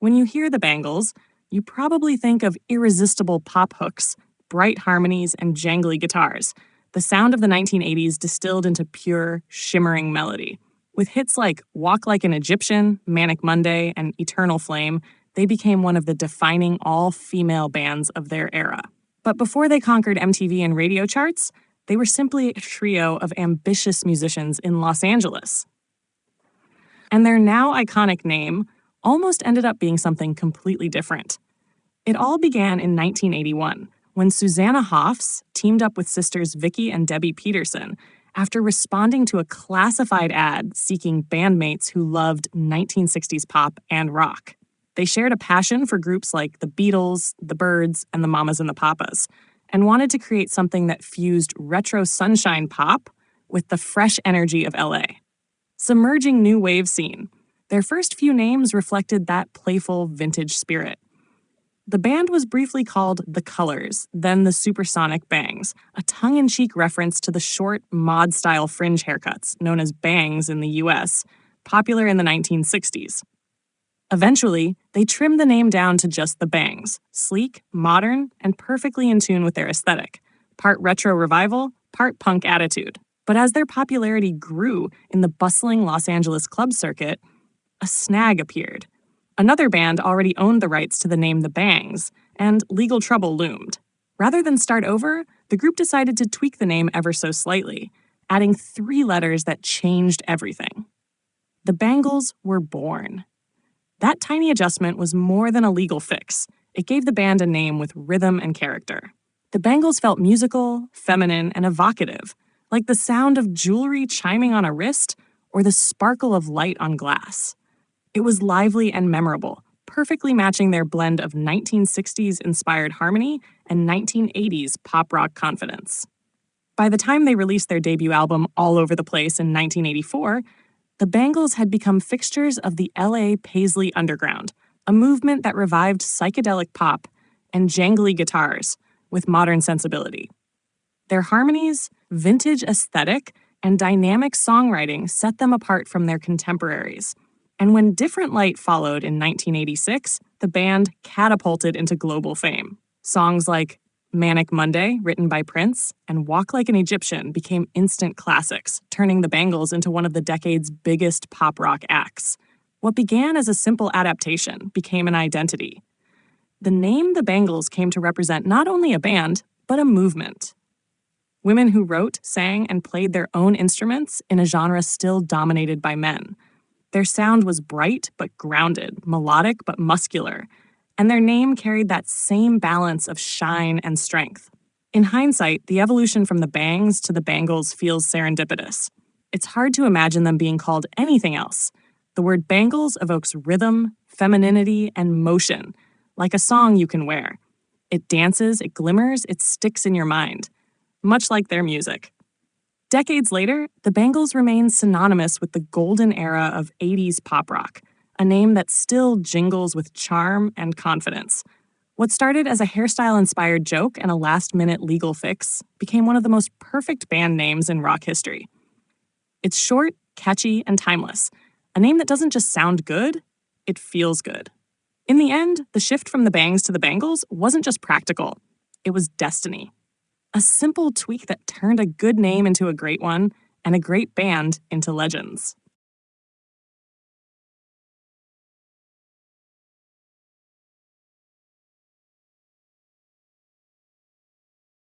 When you hear the Bangles, you probably think of irresistible pop hooks, bright harmonies, and jangly guitars. The sound of the 1980s distilled into pure, shimmering melody. With hits like Walk Like an Egyptian, Manic Monday, and Eternal Flame, they became one of the defining all-female bands of their era. But before they conquered MTV and radio charts, they were simply a trio of ambitious musicians in Los Angeles. And their now iconic name almost ended up being something completely different. It all began in 1981, when Susanna Hoffs teamed up with sisters Vicky and Debbie Peterson after responding to a classified ad seeking bandmates who loved 1960s pop and rock. They shared a passion for groups like the Beatles, the Byrds, and the Mamas and the Papas, and wanted to create something that fused retro sunshine pop with the fresh energy of LA. Submerging new wave scene, their first few names reflected that playful vintage spirit. The band was briefly called The Colors, then the Supersonic Bangs, a tongue-in-cheek reference to the short, mod-style fringe haircuts, known as bangs in the US, popular in the 1960s. Eventually, they trimmed the name down to just the Bangs, sleek, modern, and perfectly in tune with their aesthetic, part retro revival, part punk attitude. But as their popularity grew in the bustling Los Angeles club circuit, a snag appeared. Another band already owned the rights to the name The Bangs, and legal trouble loomed. Rather than start over, the group decided to tweak the name ever so slightly, adding 3 letters that changed everything. The Bangles were born. That tiny adjustment was more than a legal fix. It gave the band a name with rhythm and character. The Bangles felt musical, feminine, and evocative, like the sound of jewelry chiming on a wrist or the sparkle of light on glass. It was lively and memorable, perfectly matching their blend of 1960s-inspired harmony and 1980s pop rock confidence. By the time they released their debut album All Over the Place in 1984, the Bangles had become fixtures of the LA Paisley Underground, a movement that revived psychedelic pop and jangly guitars with modern sensibility. Their harmonies, vintage aesthetic, and dynamic songwriting set them apart from their contemporaries. And when Different Light followed in 1986, the band catapulted into global fame. Songs like Manic Monday, written by Prince, and Walk Like an Egyptian became instant classics, turning the Bangles into one of the decade's biggest pop rock acts. What began as a simple adaptation became an identity. The name The Bangles came to represent not only a band, but a movement. Women who wrote, sang, and played their own instruments in a genre still dominated by men. Their sound was bright but grounded, melodic but muscular, and their name carried that same balance of shine and strength. In hindsight, the evolution from the Bangs to the Bangles feels serendipitous. It's hard to imagine them being called anything else. The word Bangles evokes rhythm, femininity, and motion, like a song you can wear. It dances, it glimmers, it sticks in your mind, much like their music. Decades later, the Bangles remain synonymous with the golden era of 80s pop rock, a name that still jingles with charm and confidence. What started as a hairstyle-inspired joke and a last-minute legal fix became one of the most perfect band names in rock history. It's short, catchy, and timeless. A name that doesn't just sound good, it feels good. In the end, the shift from the Bangs to the Bangles wasn't just practical, it was destiny. A simple tweak that turned a good name into a great one, and a great band into legends.